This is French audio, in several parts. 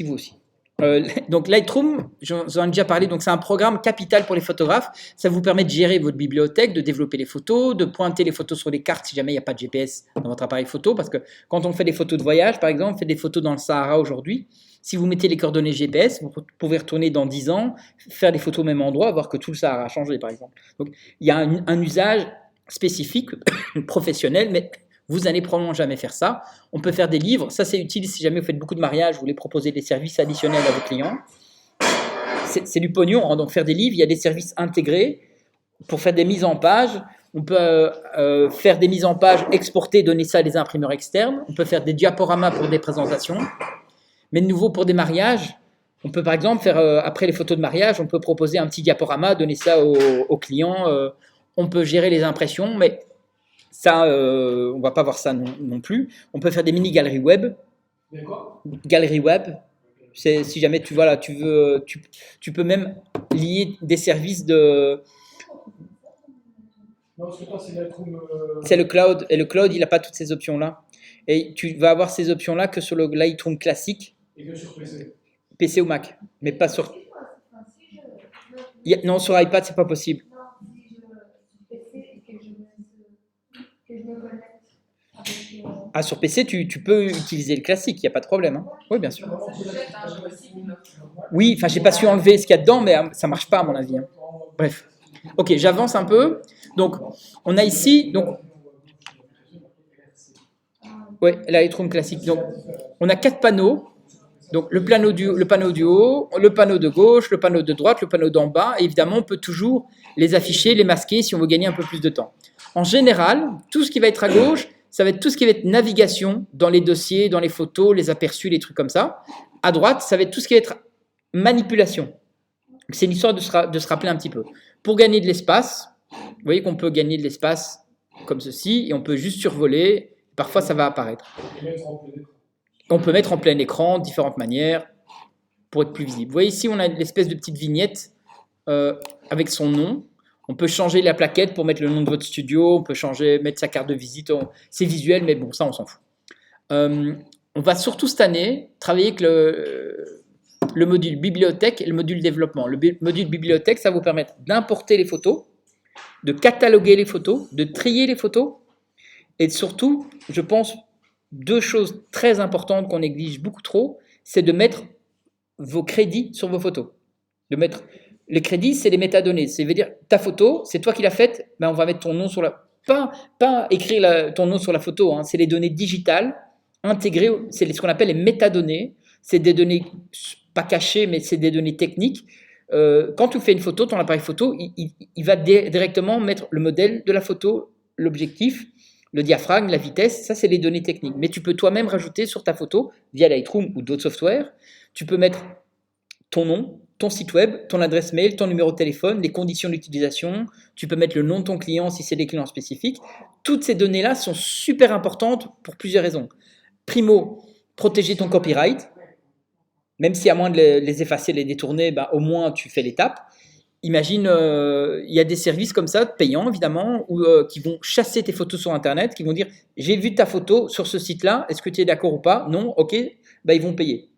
Si vous aussi. Donc Lightroom, j'en ai déjà parlé, donc c'est un programme capital pour les photographes. Ça vous permet de gérer votre bibliothèque, de développer les photos, de pointer les photos sur les cartes si jamais il n'y a pas de GPS dans votre appareil photo. Parce que quand on fait des photos de voyage, par exemple, on fait des photos dans le Sahara aujourd'hui. Si vous mettez les coordonnées GPS, vous pouvez retourner dans 10 ans, faire des photos au même endroit, voir que tout le Sahara a changé, par exemple. Donc il y a un usage spécifique, professionnel, mais vous n'allez probablement jamais faire ça. On peut faire des livres. Ça, c'est utile si jamais vous faites beaucoup de mariages, vous voulez proposer des services additionnels à vos clients. C'est du pognon, hein, donc faire des livres. Il y a des services intégrés pour faire des mises en page. On peut faire des mises en page, exporter, donner ça à des imprimeurs externes. On peut faire des diaporamas pour des présentations. Mais de nouveau, pour des mariages, on peut par exemple faire, après les photos de mariage, on peut proposer un petit diaporama, donner ça aux clients. On peut gérer les impressions, mais ça, on ne va pas voir ça non plus. On peut faire des mini-galeries web. D'accord. Galerie web, c'est si jamais tu veux, tu peux même lier des services de. Non, parce que toi, c'est Lightroom. C'est le cloud, et le cloud, il n'a pas toutes ces options-là. Et tu vas avoir ces options-là que sur le Lightroom classique. Et que sur PC. PC ou Mac, mais pas sur. Non, sur iPad, c'est pas possible. Ah, sur PC, tu peux utiliser le classique, il n'y a pas de problème. Hein. Oui, bien sûr. Oui, enfin, j'ai pas su enlever ce qu'il y a dedans, mais ça marche pas à mon avis. Hein. Bref. Ok, j'avance un peu. Donc, on a ici, donc, ouais, Lightroom classique. Donc, on a 4 panneaux. Donc, le panneau du haut, le panneau de gauche, le panneau de droite, le panneau d'en bas. Et évidemment, on peut toujours les afficher, les masquer si on veut gagner un peu plus de temps. En général, tout ce qui va être à gauche, ça va être tout ce qui va être navigation dans les dossiers, dans les photos, les aperçus, les trucs comme ça. À droite, ça va être tout ce qui va être manipulation. C'est une histoire de se rappeler un petit peu. Pour gagner de l'espace, vous voyez qu'on peut gagner de l'espace comme ceci, et on peut juste survoler. Parfois, ça va apparaître. On peut mettre en plein écran, différentes manières, pour être plus visible. Vous voyez ici, on a l'espèce de petite vignette avec son nom. On peut changer la plaquette pour mettre le nom de votre studio, on peut mettre sa carte de visite. C'est visuel, mais bon, ça, on s'en fout. On va surtout cette année travailler avec le module bibliothèque et le module développement. Le module bibliothèque, ça va vous permettre d'importer les photos, de cataloguer les photos, de trier les photos, et surtout, je pense, 2 choses très importantes qu'on néglige beaucoup trop, c'est de mettre vos crédits sur vos photos. Les crédits, c'est les métadonnées. Ça veut dire, ta photo, c'est toi qui l'as faite, ben on va mettre ton nom sur la... Pas écrire ton nom sur la photo, hein, c'est les données digitales intégrées, c'est ce qu'on appelle les métadonnées. C'est des données, pas cachées, mais c'est des données techniques. Quand tu fais une photo, ton appareil photo, il va directement mettre le modèle de la photo, l'objectif, le diaphragme, la vitesse, ça c'est les données techniques. Mais tu peux toi-même rajouter sur ta photo, via Lightroom ou d'autres softwares, tu peux mettre ton nom, ton site web, ton adresse mail, ton numéro de téléphone, les conditions d'utilisation, tu peux mettre le nom de ton client si c'est des clients spécifiques. Toutes ces données-là sont super importantes pour plusieurs raisons. Primo, protéger ton copyright, même si à moins de les effacer, les détourner, bah, au moins tu fais l'étape. Imagine, il y a des services comme ça, payants évidemment, qui vont chasser tes photos sur Internet, qui vont dire « j'ai vu ta photo sur ce site-là, est-ce que tu es d'accord ou pas ?» Non, ok, bah, ils vont payer.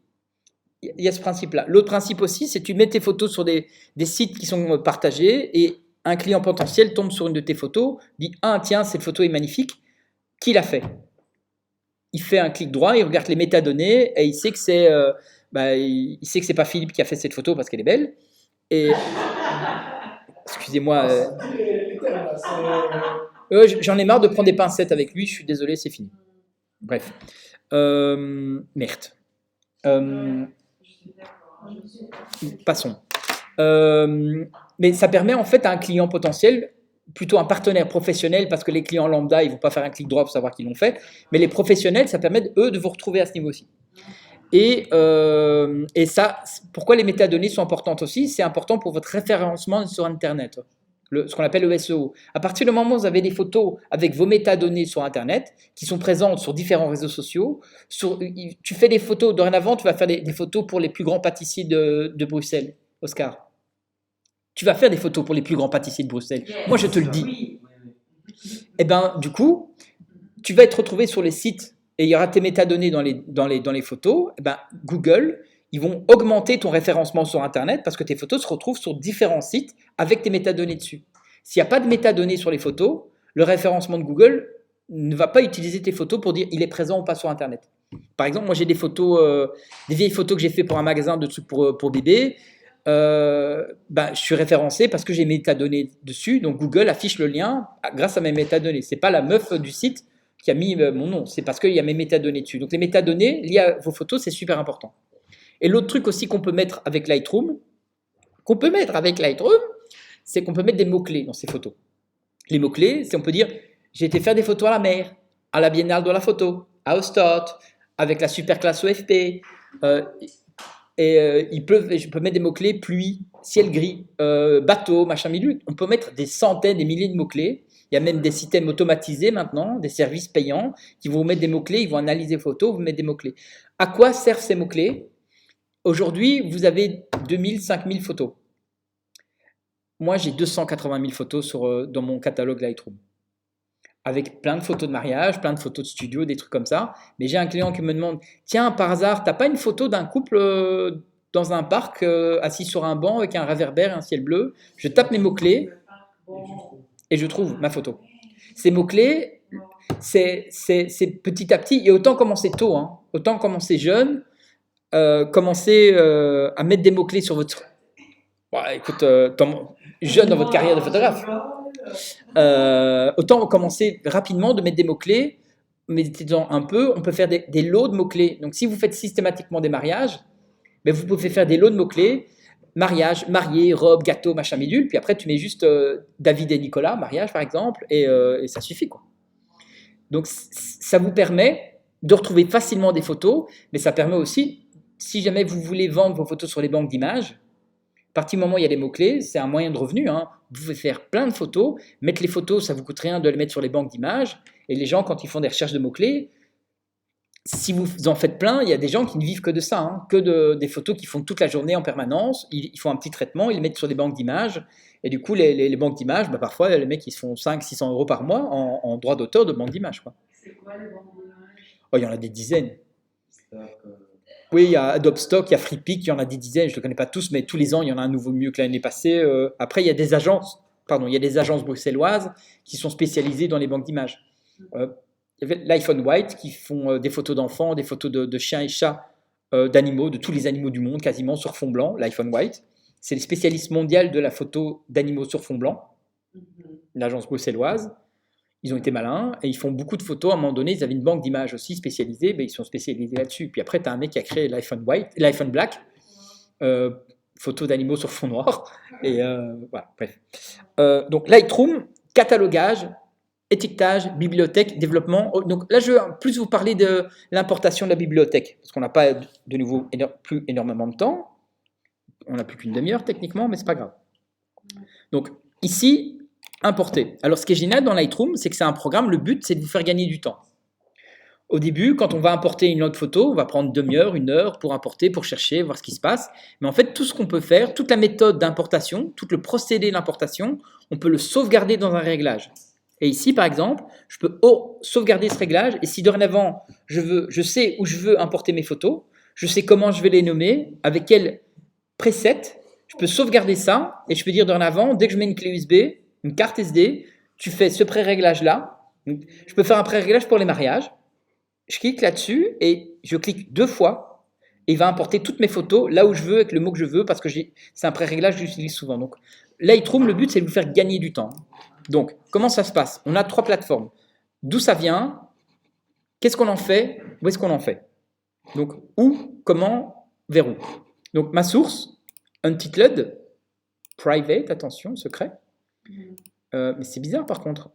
Il y a ce principe-là. L'autre principe aussi, c'est que tu mets tes photos sur des sites qui sont partagés et un client potentiel tombe sur une de tes photos, dit « ah tiens, cette photo est magnifique, qui l'a fait ?» Il fait un clic droit, il regarde les métadonnées et il sait que c'est pas Philippe qui a fait cette photo parce qu'elle est belle. Et excusez-moi. J'en ai marre de prendre des pincettes avec lui, je suis désolé, c'est fini. Bref. Merde. Passons. Mais ça permet en fait à un client potentiel, plutôt un partenaire professionnel, parce que les clients lambda, ils ne vont pas faire un clic droit pour savoir qu'ils l'ont fait, mais les professionnels, ça permet eux de vous retrouver à ce niveau-ci. Et ça, pourquoi les métadonnées sont importantes aussi? C'est important pour votre référencement sur Internet, ce qu'on appelle le SEO. À partir du moment où vous avez des photos avec vos métadonnées sur Internet, qui sont présentes sur différents réseaux sociaux, tu fais des photos, dorénavant, tu vas faire des photos pour les plus grands pâtissiers de Bruxelles, Oscar. Tu vas faire des photos pour les plus grands pâtissiers de Bruxelles. Moi, je te le dis. Et bien, du coup, tu vas être retrouvé sur les sites et il y aura tes métadonnées dans les photos. Et ben, Google, ils vont augmenter ton référencement sur Internet parce que tes photos se retrouvent sur différents sites avec tes métadonnées dessus. S'il n'y a pas de métadonnées sur les photos, le référencement de Google ne va pas utiliser tes photos pour dire il est présent ou pas sur Internet. Par exemple, moi j'ai des photos, des vieilles photos que j'ai fait pour un magasin de trucs pour bébés. Je suis référencé parce que j'ai mes métadonnées dessus, donc Google affiche le lien grâce à mes métadonnées. C'est pas la meuf du site qui a mis mon nom, c'est parce qu'il y a mes métadonnées dessus. Donc les métadonnées liées à vos photos, c'est super important. Et l'autre truc aussi qu'on peut mettre avec Lightroom, c'est qu'on peut mettre des mots-clés dans ces photos. Les mots-clés, c'est on peut dire j'ai été faire des photos à la mer, à la Biennale de la photo, à Ostort, avec la super classe OFP. Je peux mettre des mots-clés pluie, ciel gris, bateau, machin milieu. On peut mettre des centaines, des milliers de mots-clés. Il y a même des systèmes automatisés maintenant, des services payants qui vont vous mettre des mots-clés, ils vont analyser les photos, vous mettre des mots-clés. À quoi servent ces mots-clés? Aujourd'hui, vous avez 2000, 5000 photos. Moi, j'ai 280 000 photos dans mon catalogue Lightroom. Avec plein de photos de mariage, plein de photos de studio, des trucs comme ça. Mais j'ai un client qui me demande, tiens, par hasard, t'as pas une photo d'un couple dans un parc assis sur un banc avec un réverbère et un ciel bleu? Je tape mes mots-clés et je trouve ma photo. Ces mots-clés, c'est petit à petit, et autant commencer tôt, hein, autant commencer jeune, commencer à mettre des mots-clés sur votre... écoute, jeune dans votre carrière de photographe. Autant commencer rapidement de mettre des mots-clés, mettez-en un peu, on peut faire des lots de mots-clés. Donc si vous faites systématiquement des mariages, vous pouvez faire des lots de mots-clés, mariage, marié, robe, gâteau, machin bidule, puis après tu mets juste David et Nicolas, mariage par exemple, et ça suffit, quoi. Donc ça vous permet de retrouver facilement des photos, mais ça permet aussi, si jamais vous voulez vendre vos photos sur les banques d'images, à partir du moment où il y a les mots-clés, c'est un moyen de revenu, hein. Vous pouvez faire plein de photos, mettre les photos, ça ne vous coûte rien de les mettre sur les banques d'images, et les gens, quand ils font des recherches de mots-clés, si vous en faites plein, il y a des gens qui ne vivent que de ça, hein, des photos qu'ils font toute la journée en permanence, ils font un petit traitement, ils les mettent sur des banques d'images, et du coup, les banques d'images, parfois, les mecs, ils se font 500-600 euros par mois en droit d'auteur de banques d'images, quoi. C'est quoi les banques d'images? Oh, il y en a des dizaines. Oui, il y a Adobe Stock, il y a FreePic, il y en a des dizaines, je ne les connais pas tous, mais tous les ans, il y en a un nouveau mieux que l'année passée. Après, il y a des agences bruxelloises qui sont spécialisées dans les banques d'images. Il y avait l'iPhone White qui font des photos d'enfants, des photos de chiens et chats, d'animaux, de tous les animaux du monde, quasiment sur fond blanc, l'iPhone White. C'est les spécialistes mondiaux de la photo d'animaux sur fond blanc, l'agence bruxelloise. Ils ont été malins et ils font beaucoup de photos. À un moment donné, ils avaient une banque d'images aussi spécialisée, ils sont spécialisés là-dessus. Puis après, tu as un mec qui a créé l'iPhone Black, photos d'animaux sur fond noir. Et voilà, bref. Donc Lightroom, catalogage, étiquetage, bibliothèque, développement. Donc là, je veux plus vous parler de l'importation de la bibliothèque, parce qu'on n'a pas de nouveau plus énormément de temps. On n'a plus qu'une demi-heure techniquement, mais c'est pas grave. Donc ici, importer. Alors, ce qui est génial dans Lightroom, c'est que c'est un programme, le but, c'est de vous faire gagner du temps. Au début, quand on va importer une autre photo, on va prendre 1/2, 1 heure pour importer, pour chercher, voir ce qui se passe. Mais en fait, tout ce qu'on peut faire, toute la méthode d'importation, tout le procédé d'importation, on peut le sauvegarder dans un réglage. Et ici, par exemple, je peux sauvegarder ce réglage. Et si dorénavant, je sais où je veux importer mes photos, je sais comment je vais les nommer, avec quel preset, je peux sauvegarder ça. Et je peux dire dorénavant, dès que je mets une clé USB, une carte SD, tu fais ce pré-réglage-là. Je peux faire un pré-réglage pour les mariages. Je clique là-dessus et je clique 2 fois et il va importer toutes mes photos là où je veux avec le mot que je veux parce que c'est un pré-réglage que j'utilise souvent. Donc Lightroom, le but, c'est de vous faire gagner du temps. Donc, comment ça se passe? On a 3 plateformes. D'où ça vient? Qu'est-ce qu'on en fait? Où est-ce qu'on en fait? Donc, où, comment, vers où? Donc, ma source, Untitled, private, attention, secret. Mais c'est bizarre par contre,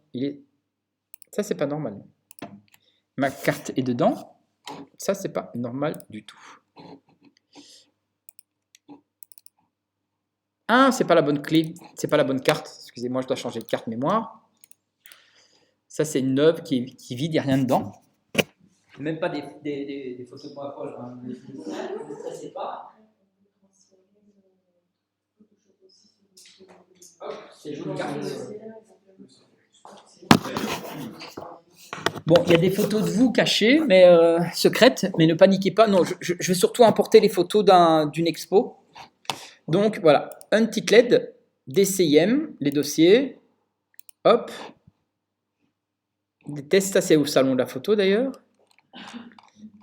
ça c'est pas normal. Ma carte est dedans, ça c'est pas normal du tout. Ah, c'est pas la bonne clé, c'est pas la bonne carte, excusez-moi, je dois changer de carte mémoire. Ça c'est une neuve qui est vide, il n'y a rien dedans. Même pas des photos pour la poche, hein. Ne stressez pas. Hop, c'est jaune carte. Bon, il y a des photos de vous cachées, mais secrètes, mais ne paniquez pas. Non, je vais surtout importer les photos d'une expo. Donc voilà, Untickled, DCIM, les dossiers. Hop. Des tests, ça c'est au salon de la photo d'ailleurs.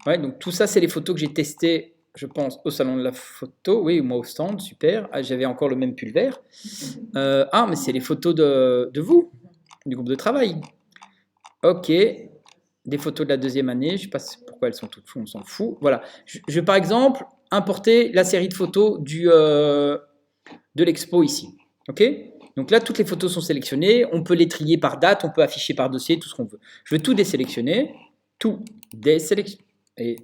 Ouais, donc tout ça, c'est les photos que j'ai testées, je pense, au salon de la photo. Oui, moi au stand, super. Ah, j'avais encore le même pull vert. Mais c'est les photos de vous, du groupe de travail. Ok. Des photos de la deuxième année, je ne sais pas pourquoi elles sont toutes fous, on s'en fout. Voilà. Je vais par exemple importer la série de photos de l'expo ici. Ok. Donc là, toutes les photos sont sélectionnées. On peut les trier par date, on peut afficher par dossier, tout ce qu'on veut. Je veux tout désélectionner. Tout désélectionner. Et...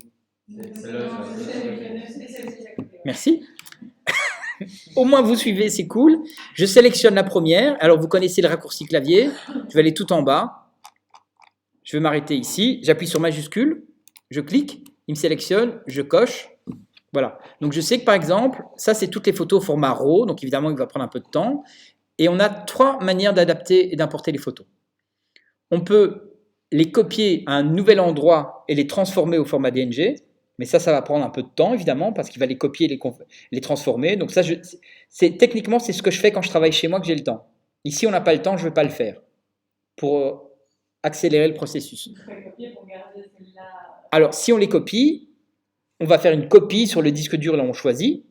Merci. Au moins, vous suivez, c'est cool. Je sélectionne la première. Alors, vous connaissez le raccourci clavier. Je vais aller tout en bas. Je vais m'arrêter ici. J'appuie sur majuscule. Je clique. Il me sélectionne. Je coche. Voilà. Donc, je sais que, par exemple, ça, c'est toutes les photos au format RAW. Donc, évidemment, il va prendre un peu de temps. Et on a 3 manières d'adapter et d'importer les photos. On peut les copier à un nouvel endroit et les transformer au format DNG. Mais ça va prendre un peu de temps, évidemment, parce qu'il va les copier et les transformer. Donc ça, techniquement, c'est ce que je fais quand je travaille chez moi, que j'ai le temps. Ici, on n'a pas le temps, je ne vais pas le faire pour accélérer le processus. Alors, si on les copie, on va faire une copie sur le disque dur, là, on choisit.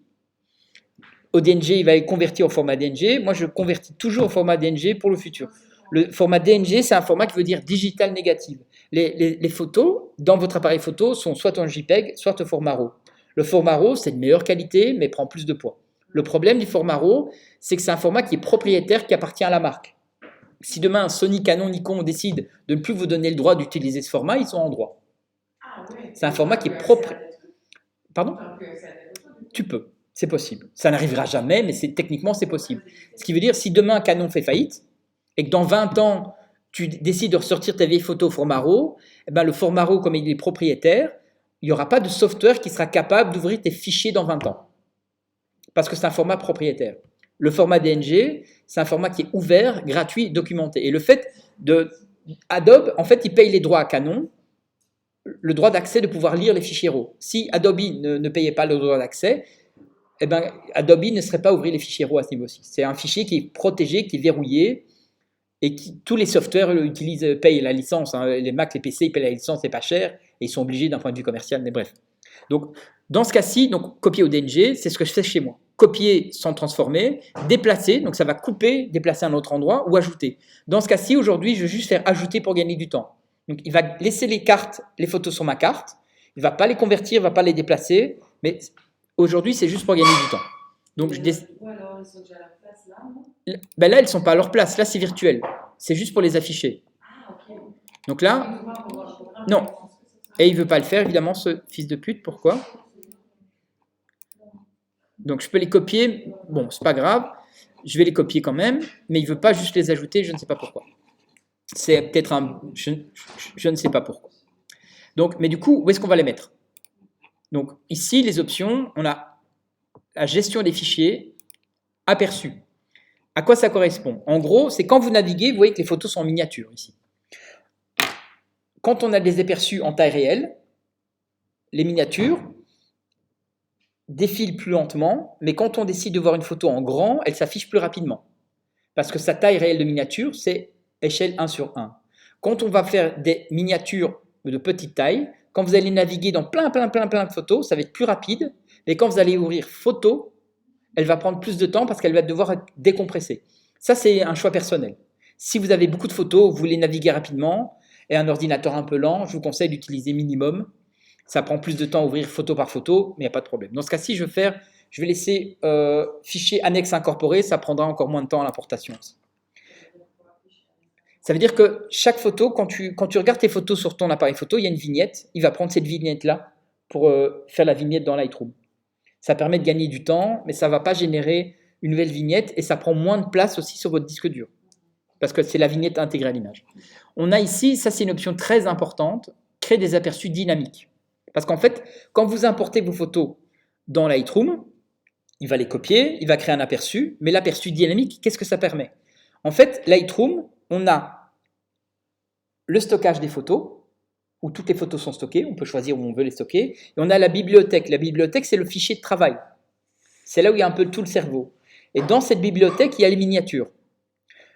Au DNG, il va être converti au format DNG. Moi, je convertis toujours au format DNG pour le futur. Le format DNG, c'est un format qui veut dire digital négative. Les photos dans votre appareil photo sont soit en JPEG, soit au format RAW. Le format RAW, c'est de meilleure qualité, mais prend plus de poids. Le problème du format RAW, c'est que c'est un format qui est propriétaire, qui appartient à la marque. Si demain Sony, Canon, Nikon décide de ne plus vous donner le droit d'utiliser ce format, ils sont en droit. C'est un format qui est propre. Pardon ? Tu peux, c'est possible. Ça n'arrivera jamais, mais techniquement, c'est possible. Ce qui veut dire, si demain Canon fait faillite, et que dans 20 ans, tu décides de ressortir ta vieille photo au format RAW, eh ben, le format RAW, comme il est propriétaire, il n'y aura pas de software qui sera capable d'ouvrir tes fichiers dans 20 ans. Parce que c'est un format propriétaire. Le format DNG, c'est un format qui est ouvert, gratuit, documenté. Et le fait Adobe, en fait, il paye les droits à Canon, le droit d'accès de pouvoir lire les fichiers RAW. Si Adobe ne payait pas le droit d'accès, eh ben, Adobe ne serait pas ouvrir les fichiers RAW à ce niveau-ci. C'est un fichier qui est protégé, qui est verrouillé, et tous les softwares payent la licence. Hein. Les Mac, les PC, ils payent la licence, c'est pas cher, et ils sont obligés d'un point de vue commercial, mais bref. Donc, dans ce cas-ci, donc, copier au DNG, c'est ce que je fais chez moi. Copier sans transformer, déplacer, donc ça va couper, déplacer à un autre endroit, ou ajouter. Dans ce cas-ci, aujourd'hui, je vais juste faire ajouter pour gagner du temps. Donc, il va laisser les photos sur ma carte, il ne va pas les convertir, il ne va pas les déplacer, mais aujourd'hui, c'est juste pour gagner du temps. Donc, alors, ils sont déjà à leur place là, non ? Ben là, elles ne sont pas à leur place. Là, c'est virtuel. C'est juste pour les afficher. Ah, ok. Donc là, non. Et il ne veut pas le faire, évidemment, ce fils de pute. Pourquoi ? Donc, je peux les copier. Bon, c'est pas grave. Je vais les copier quand même. Mais il ne veut pas juste les ajouter. Je ne sais pas pourquoi. C'est peut-être un... Je ne sais pas pourquoi. Donc, mais du coup, où est-ce qu'on va les mettre ? Donc, ici, les options, on a la gestion des fichiers, aperçu. À quoi ça correspond ? En gros, c'est quand vous naviguez, vous voyez que les photos sont en miniature ici. Quand on a des aperçus en taille réelle, les miniatures défilent plus lentement, mais quand on décide de voir une photo en grand, elle s'affiche plus rapidement. Parce que sa taille réelle de miniature, c'est échelle 1/1. Quand on va faire des miniatures de petite taille, quand vous allez naviguer dans plein de photos, ça va être plus rapide, mais quand vous allez ouvrir photo, elle va prendre plus de temps parce qu'elle va devoir être décompressée. Ça, c'est un choix personnel. Si vous avez beaucoup de photos, vous voulez naviguer rapidement, et un ordinateur un peu lent, je vous conseille d'utiliser minimum. Ça prend plus de temps à ouvrir photo par photo, mais il n'y a pas de problème. Dans ce cas-ci, je vais laisser fichier annexe incorporé, ça prendra encore moins de temps à l'importation. Ça veut dire que chaque photo, quand tu regardes tes photos sur ton appareil photo, il y a une vignette, il va prendre cette vignette-là pour faire la vignette dans Lightroom. Ça permet de gagner du temps, mais ça ne va pas générer une nouvelle vignette et ça prend moins de place aussi sur votre disque dur parce que c'est la vignette intégrée à l'image. On a ici, ça c'est une option très importante, créer des aperçus dynamiques. Parce qu'en fait, quand vous importez vos photos dans Lightroom, il va les copier, il va créer un aperçu, mais l'aperçu dynamique, qu'est-ce que ça permet ? En fait, Lightroom, on a le stockage des photos, où toutes les photos sont stockées, on peut choisir où on veut les stocker, et on a la bibliothèque. La bibliothèque, c'est le fichier de travail. C'est là où il y a un peu tout le cerveau. Et dans cette bibliothèque, il y a les miniatures.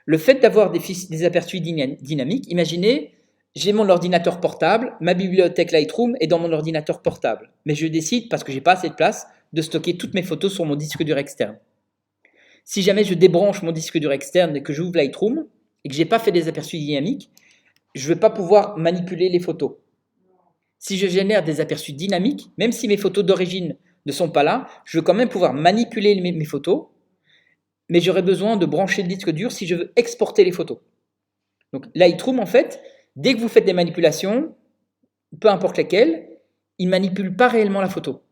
Le fait d'avoir des aperçus dynamiques, imaginez, j'ai mon ordinateur portable, ma bibliothèque Lightroom est dans mon ordinateur portable. Mais je décide, parce que je n'ai pas assez de place, de stocker toutes mes photos sur mon disque dur externe. Si jamais je débranche mon disque dur externe et que j'ouvre Lightroom et que je n'ai pas fait des aperçus dynamiques, je ne vais pas pouvoir manipuler les photos. Si je génère des aperçus dynamiques, même si mes photos d'origine ne sont pas là, je veux quand même pouvoir manipuler mes photos, mais j'aurai besoin de brancher le disque dur si je veux exporter les photos. Donc Lightroom, en fait, dès que vous faites des manipulations, peu importe lesquelles, il ne manipule pas réellement la photo.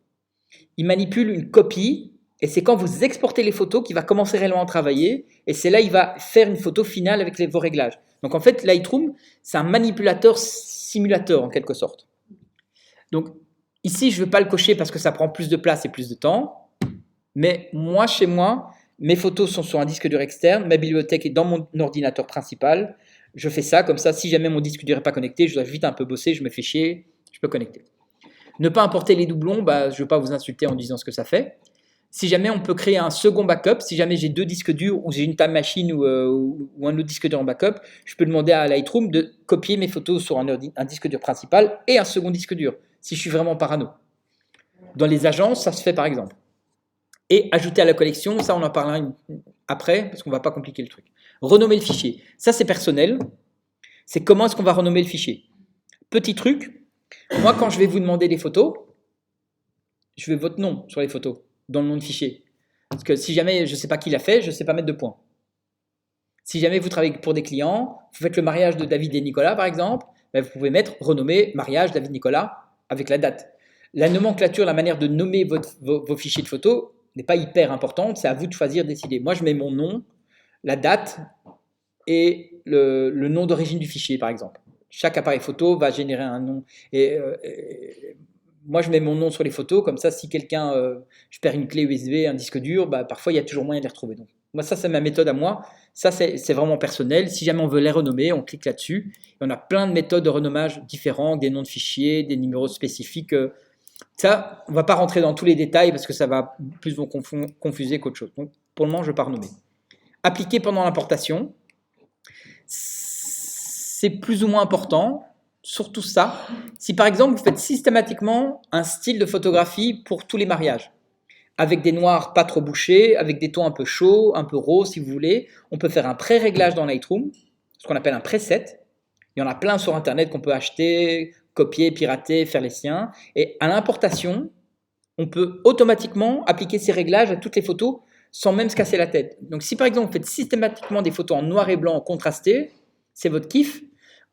Il manipule une copie, et c'est quand vous exportez les photos qu'il va commencer réellement à travailler, et c'est là qu'il va faire une photo finale avec vos réglages. Donc en fait, Lightroom, c'est un manipulateur simulateur en quelque sorte. Donc ici, je ne veux pas le cocher parce que ça prend plus de place et plus de temps, mais moi, chez moi, mes photos sont sur un disque dur externe, ma bibliothèque est dans mon ordinateur principal, je fais ça, comme ça, si jamais mon disque dur n'est pas connecté, je dois vite un peu bosser, je me fais chier, je peux connecter. Ne pas importer les doublons, je ne veux pas vous insulter en disant ce que ça fait. Si jamais on peut créer un second backup, si jamais j'ai deux disques durs ou j'ai une time machine ou un autre disque dur en backup, je peux demander à Lightroom de copier mes photos sur un disque dur principal et un second disque dur, si je suis vraiment parano. Dans les agences, ça se fait par exemple. Et ajouter à la collection, ça on en parlera après, parce qu'on ne va pas compliquer le truc. Renommer le fichier, ça c'est personnel. C'est comment est-ce qu'on va renommer le fichier. Petit truc, moi quand je vais vous demander des photos, je veux votre nom sur les photos, dans le nom de fichier. Parce que si jamais je ne sais pas qui l'a fait, je ne sais pas mettre de points. Si jamais vous travaillez pour des clients, vous faites le mariage de David et Nicolas par exemple, vous pouvez mettre renommer mariage David-Nicolas avec la date. La nomenclature, la manière de nommer vos fichiers de photos n'est pas hyper importante, c'est à vous de choisir, décider. Moi je mets mon nom, la date et le nom d'origine du fichier par exemple. Chaque appareil photo va générer un nom. Et moi, je mets mon nom sur les photos, comme ça, si quelqu'un, je perds une clé USB, un disque dur, parfois, il y a toujours moyen de les retrouver. Donc, moi, ça, c'est ma méthode à moi. Ça, c'est vraiment personnel. Si jamais on veut les renommer, on clique là-dessus. Et on a plein de méthodes de renommage différentes, des noms de fichiers, des numéros spécifiques. Ça, on ne va pas rentrer dans tous les détails parce que ça va plus vous confuser qu'autre chose. Donc, pour le moment, je ne vais pas renommer. Appliquer pendant l'importation, c'est plus ou moins important. Surtout ça, si par exemple vous faites systématiquement un style de photographie pour tous les mariages, avec des noirs pas trop bouchés, avec des tons un peu chauds, un peu roses si vous voulez, on peut faire un pré-réglage dans Lightroom, ce qu'on appelle un preset. Il y en a plein sur internet qu'on peut acheter, copier, pirater, faire les siens. Et à l'importation, on peut automatiquement appliquer ces réglages à toutes les photos sans même se casser la tête. Donc si par exemple vous faites systématiquement des photos en noir et blanc contrastés, c'est votre kiff.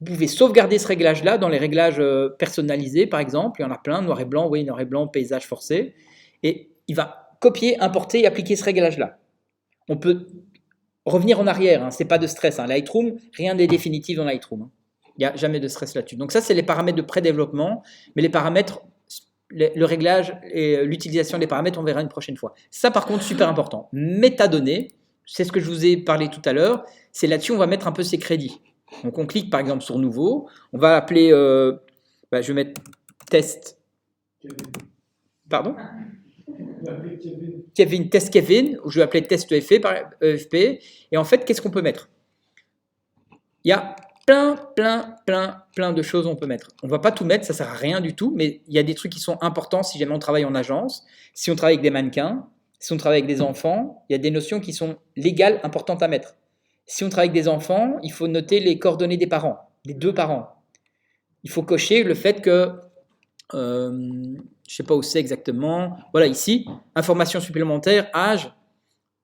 Vous pouvez sauvegarder ce réglage-là dans les réglages personnalisés, par exemple. Il y en a plein, noir et blanc, oui, noir et blanc, paysage forcé. Et il va copier, importer et appliquer ce réglage-là. On peut revenir en arrière, ce n'est pas de stress. Lightroom, rien n'est définitif dans Lightroom. Il n'y a jamais de stress là-dessus. Donc ça, c'est les paramètres de pré-développement. Mais les paramètres, le réglage et l'utilisation des paramètres, on verra une prochaine fois. Ça, par contre, super important. Métadonnées, c'est ce que je vous ai parlé tout à l'heure. C'est là-dessus, on va mettre un peu ses crédits. Donc on clique par exemple sur nouveau, on va appeler, je vais mettre test, pardon, Kevin, test Kevin, ou je vais appeler test EFP, et en fait qu'est-ce qu'on peut mettre? Il y a plein de choses qu'on peut mettre. On ne va pas tout mettre, ça ne sert à rien du tout, mais il y a des trucs qui sont importants si jamais on travaille en agence, si on travaille avec des mannequins, si on travaille avec des enfants, il y a des notions qui sont légales, importantes à mettre. Si on travaille avec des enfants, il faut noter les coordonnées des parents, des deux parents. Il faut cocher le fait que, je ne sais pas où c'est exactement, voilà ici, information supplémentaire, âge,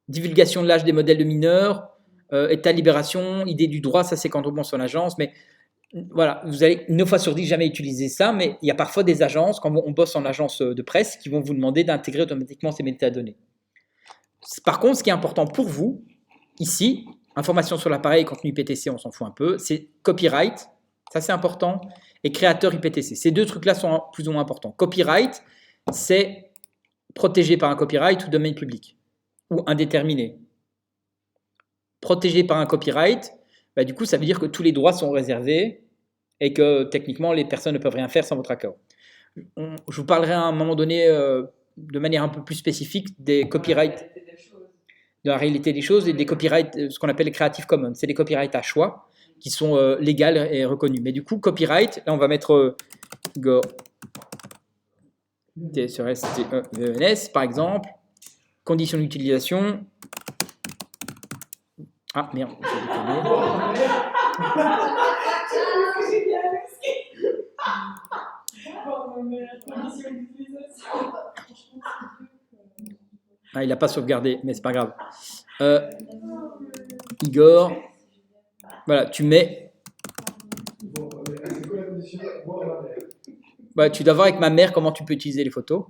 divulgation de l'âge des modèles de mineurs, état de libération, idée du droit, ça c'est quand on pense en agence, mais voilà, vous allez 9 fois sur 10 jamais utiliser ça, mais il y a parfois des agences, quand on bosse en agence de presse, qui vont vous demander d'intégrer automatiquement ces métadonnées. Par contre, ce qui est important pour vous, ici, information sur l'appareil, contenu IPTC, on s'en fout un peu. C'est copyright, ça c'est important, et créateur IPTC. Ces deux trucs-là sont plus ou moins importants. Copyright, c'est protégé par un copyright ou domaine public, ou indéterminé. Protégé par un copyright, du coup, ça veut dire que tous les droits sont réservés et que techniquement les personnes ne peuvent rien faire sans votre accord. Je vous parlerai à un moment donné de manière un peu plus spécifique des copyrights, de la réalité des choses et des copyrights, ce qu'on appelle les Creative Commons. C'est des copyrights à choix qui sont légales et reconnus. Mais du coup, copyright, là on va mettre Igor TSRS, par exemple, conditions d'utilisation. Ah merde, j'ai déconné. Ah, il n'a pas sauvegardé, mais c'est pas grave. Igor, voilà, tu mets. Bah, tu dois voir avec ma mère comment tu peux utiliser les photos.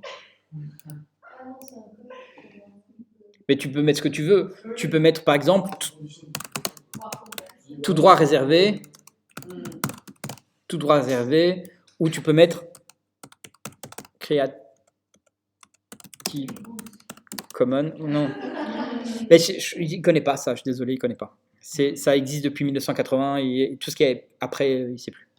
Mais tu peux mettre ce que tu veux. Tu peux mettre, par exemple, tout droit réservé. Tout droit réservé. Ou tu peux mettre Creative Commons. Non. Mais il ne connaît pas ça, je suis désolé, il ne connaît pas. Ça existe depuis 1980 et tout ce qui est après, il ne sait plus.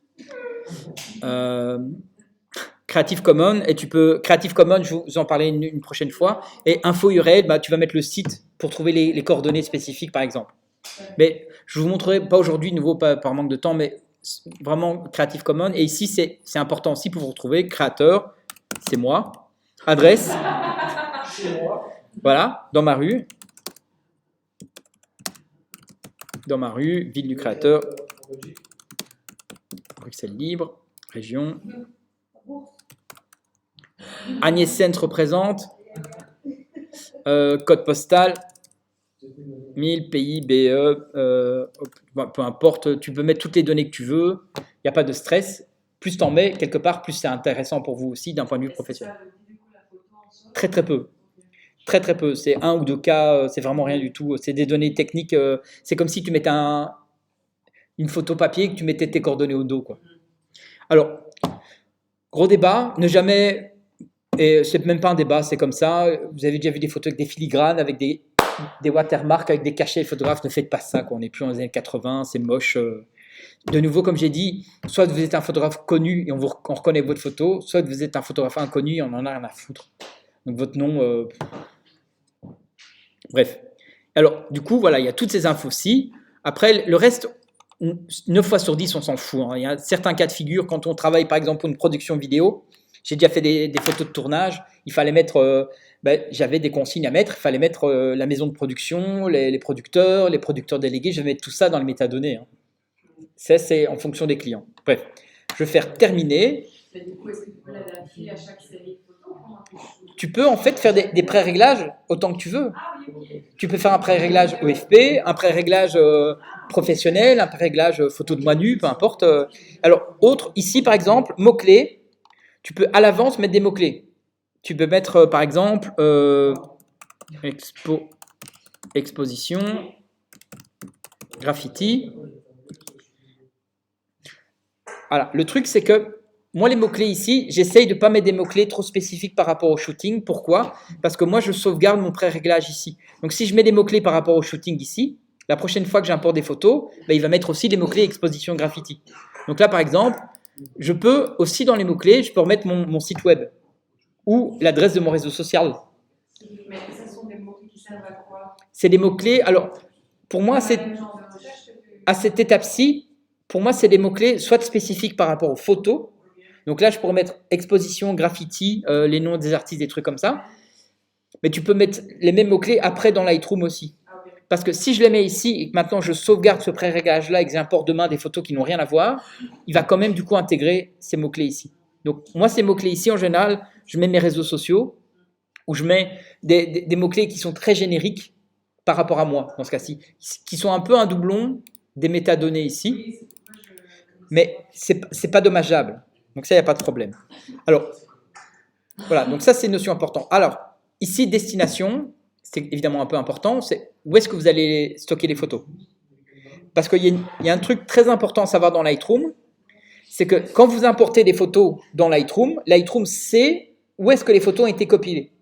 Creative Commons, et tu peux. Creative Commons, je vous en parler une prochaine fois. Et info URL, bah, tu vas mettre le site pour trouver les coordonnées spécifiques, par exemple. Mais je vous montrerai pas aujourd'hui, de nouveau, pas par manque de temps, mais vraiment Creative Commons. Et ici, c'est important aussi pour vous retrouver. Créateur, c'est moi. Adresse, voilà, dans ma rue. Dans ma rue, ville du créateur. Bruxelles libre, région. Agnès Sens représente. Code postal. 1000, pays, BE, peu importe, tu peux mettre toutes les données que tu veux, il n'y a pas de stress. Plus tu en mets quelque part, plus c'est intéressant pour vous aussi d'un point de vue professionnel. Très très peu. Très très peu. C'est 1 ou 2 cas, c'est vraiment rien du tout. C'est des données techniques. C'est comme si tu mettais une photo papier et que tu mettais tes coordonnées au dos, quoi. Alors, gros débat, ne jamais. Et c'est même pas un débat, c'est comme ça. Vous avez déjà vu des photos avec des filigranes, avec des watermarks, avec des cachets photographes. Ne faites pas ça, quoi. On n'est plus dans les années 80, c'est moche. De nouveau, comme j'ai dit, soit vous êtes un photographe connu et on reconnaît votre photo, soit vous êtes un photographe inconnu et on en a rien à foutre. Donc votre nom. Bref. Alors, du coup, voilà, il y a toutes ces infos-ci. Après, le reste, 9 fois sur 10, on s'en fout, hein. Il y a certains cas de figure, quand on travaille, par exemple, pour une production vidéo. J'ai déjà fait des photos de tournage. Il fallait mettre, j'avais des consignes à mettre. Il fallait mettre la maison de production, les producteurs délégués. Je vais mettre tout ça dans les métadonnées, hein. Ça, c'est en fonction des clients. Bref, je vais faire terminer. Mais du coup, est-ce que tu peux l'adapter à chaque série de photos? Tu peux en fait faire des pré-réglages autant que tu veux. Ah oui, ok. Tu peux faire un pré-réglage OFP, un pré-réglage professionnel, un pré-réglage photo de moi nu, peu importe. Alors, autre, ici par exemple, mots-clés. Tu peux à l'avance mettre des mots-clés. Tu peux mettre par exemple exposition, graffiti. Voilà. Le truc, c'est que moi, les mots-clés ici, j'essaye de ne pas mettre des mots-clés trop spécifiques par rapport au shooting. Pourquoi? Parce que moi, je sauvegarde mon pré-réglage ici. Donc, si je mets des mots-cles par rapport au shooting ici, la prochaine fois que j'importe des photos, il va mettre aussi des mots-clés exposition graffiti. Donc là, par exemple, je peux aussi, dans les mots-clés, je peux remettre mon site web ou l'adresse de mon réseau social. Mais ce sont des mots qui servent à quoi? C'est des mots-clés. Alors, pour moi, à cette étape-ci, pour moi, c'est des mots-clés soit spécifiques par rapport aux photos. Donc là, je pourrais mettre exposition, graffiti, les noms des artistes, des trucs comme ça. Mais tu peux mettre les mêmes mots-clés après dans Lightroom aussi. Parce que si je les mets ici et que maintenant je sauvegarde ce pré-réglage-là et que j'importe demain des photos qui n'ont rien à voir, il va quand même du coup intégrer ces mots-clés ici. Donc moi, ces mots-clés ici, en général, je mets mes réseaux sociaux ou je mets des mots-clés qui sont très génériques par rapport à moi, dans ce cas-ci, qui sont un peu un doublon des métadonnées ici. Mais c'est pas dommageable. Donc ça, il n'y a pas de problème. Alors, voilà, donc ça, c'est une notion importante. Alors, ici, destination, c'est évidemment un peu important, c'est où est-ce que vous allez stocker les photos. Parce qu'il y a un truc très important à savoir dans Lightroom, c'est que quand vous importez des photos dans Lightroom, Lightroom sait où est-ce que les photos ont été copiées.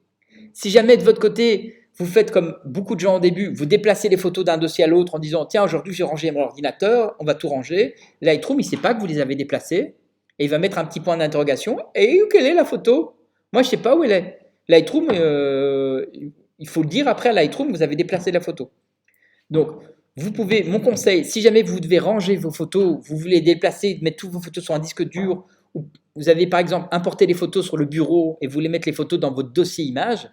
Si jamais de votre côté, vous faites comme beaucoup de gens au début, vous déplacez les photos d'un dossier à l'autre en disant tiens, aujourd'hui j'ai rangé mon ordinateur, on va tout ranger. Lightroom, il ne sait pas que vous les avez déplacés et il va mettre un petit point d'interrogation. Et quelle est la photo? Moi, je ne sais pas où elle est. Lightroom, il faut le dire après à Lightroom, vous avez déplacé la photo. Donc, vous pouvez, mon conseil, si jamais vous devez ranger vos photos, vous voulez déplacer, mettre toutes vos photos sur un disque dur, ou vous avez par exemple importé les photos sur le bureau et vous voulez mettre les photos dans votre dossier images,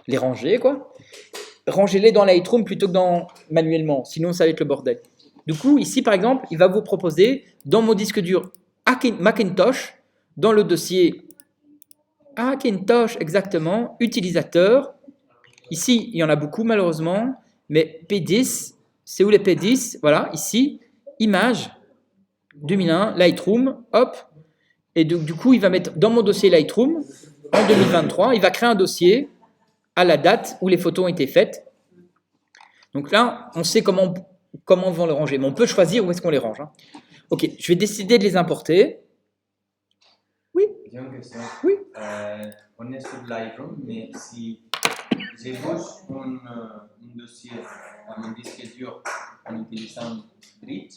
les ranger quoi. Rangez-les dans Lightroom plutôt que manuellement, sinon ça va être le bordel. Du coup, ici par exemple, il va vous proposer dans mon disque dur Macintosh, dans le dossier Macintosh exactement, utilisateur. Ici, il y en a beaucoup malheureusement, mais P10, c'est où les P10? Voilà, ici, images, 2001, Lightroom, hop. Et du coup, il va mettre dans mon dossier Lightroom, en 2023, il va créer un dossier à la date où les photos ont été faites. Donc là, on sait comment on va les ranger, mais on peut choisir où est-ce qu'on les range. Hein. Ok, je vais décider de les importer. Oui. J'ai une question. Oui. On est sur Lightroom, mais si j'ébauche un dossier à mon disque dur en utilisant Bridge,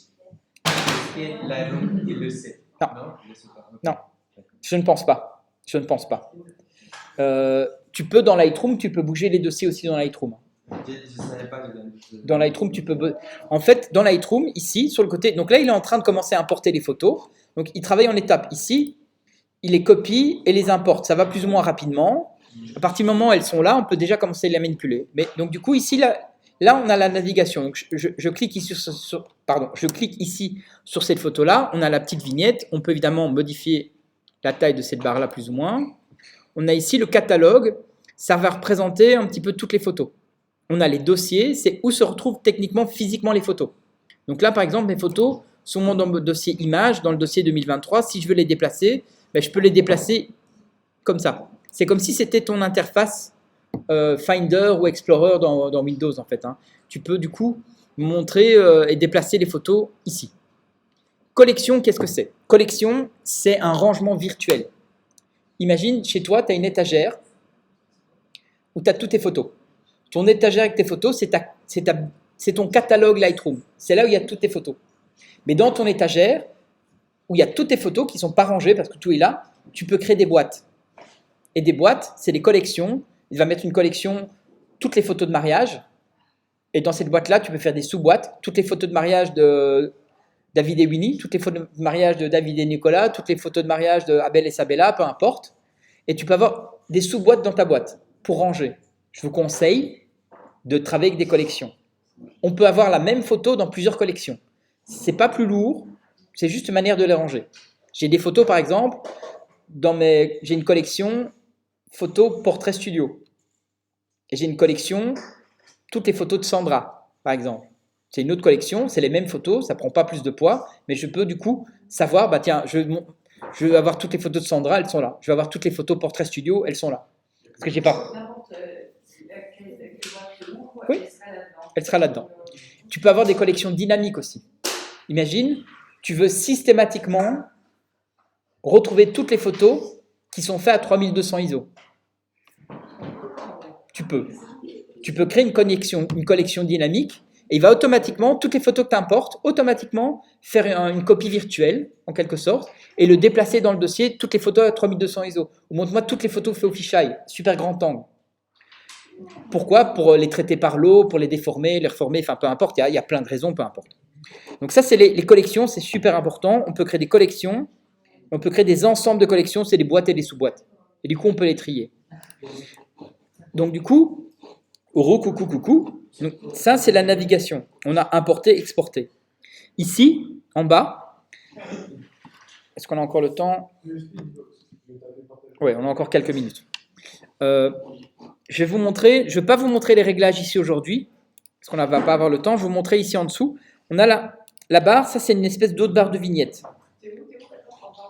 est-ce que Lightroom il le sait? Non. Il le sait pas. Okay. Non, je ne pense pas. Tu peux dans Lightroom, tu peux bouger les dossiers aussi dans Lightroom. Je ne savais pas. Dans Lightroom, tu peux... En fait, dans Lightroom, ici, sur le côté... Donc là, il est en train de commencer à importer les photos. Donc, il travaille en étapes. Ici, il les copie et les importe. Ça va plus ou moins rapidement. À partir du moment où elles sont là, on peut déjà commencer à les manipuler. Mais, donc, du coup, ici, là, on a la navigation. Donc, je clique ici je clique ici sur cette photo-là. On a la petite vignette. On peut évidemment modifier la taille de cette barre-là, plus ou moins. On a ici le catalogue. Ça va représenter un petit peu toutes les photos. On a les dossiers, c'est où se retrouvent techniquement, physiquement les photos. Donc là, par exemple, mes photos sont dans le dossier images, dans le dossier 2023. Si je veux les déplacer, ben, je peux les déplacer comme ça. C'est comme si c'était ton interface Finder ou Explorer dans Windows, en fait. Hein. Tu peux, du coup, montrer et déplacer les photos ici. Collection, qu'est-ce que c'est? Collection, c'est un rangement virtuel. Imagine, chez toi, tu as une étagère où tu as toutes tes photos. Ton étagère avec tes photos, c'est ton catalogue Lightroom. C'est là où il y a toutes tes photos. Mais dans ton étagère, où il y a toutes tes photos qui ne sont pas rangées parce que tout est là, tu peux créer des boîtes. Et des boîtes, c'est des collections. Il va mettre une collection, toutes les photos de mariage. Et dans cette boîte-là, tu peux faire des sous-boîtes. Toutes les photos de mariage de David et Winnie, toutes les photos de mariage de David et Nicolas, toutes les photos de mariage de Abel et Sabella, peu importe. Et tu peux avoir des sous-boîtes dans ta boîte pour ranger. Je vous conseille de travailler avec des collections. On peut avoir la même photo dans plusieurs collections. C'est pas plus lourd, c'est juste une manière de les ranger. J'ai des photos, par exemple, j'ai une collection photos portrait studio. Et j'ai une collection, toutes les photos de Sandra, par exemple. C'est une autre collection, c'est les mêmes photos, ça prend pas plus de poids, mais je peux du coup savoir, bah tiens, je veux avoir toutes les photos de Sandra, elles sont là. Je veux avoir toutes les photos portrait studio, elles sont là. Parce que j'ai pas... Oui, elle sera là-dedans. Tu peux avoir des collections dynamiques aussi. Imagine, tu veux systématiquement retrouver toutes les photos qui sont faites à 3200 ISO. Tu peux créer une collection dynamique et il va automatiquement, toutes les photos que tu importes, automatiquement faire une copie virtuelle, en quelque sorte, et le déplacer dans le dossier, toutes les photos à 3200 ISO. Ou montre-moi toutes les photos faites au fisheye, super grand angle. Pourquoi? Pour les traiter par l'eau, pour les déformer, les reformer, enfin peu importe, il y a plein de raisons, peu importe. Donc ça, c'est les collections, c'est super important. On peut créer des collections, on peut créer des ensembles de collections, c'est des boîtes et des sous-boîtes. Et du coup, on peut les trier. Donc du coup, coucou. Donc, ça, c'est la navigation. On a importé, exporté. Ici, en bas, est-ce qu'on a encore le temps? Oui, on a encore quelques minutes. Je vais vais pas vous montrer les réglages ici aujourd'hui, parce qu'on ne va pas avoir le temps. Je vais vous montrer ici en dessous. On a la barre, ça c'est une espèce d'autre barre de vignette.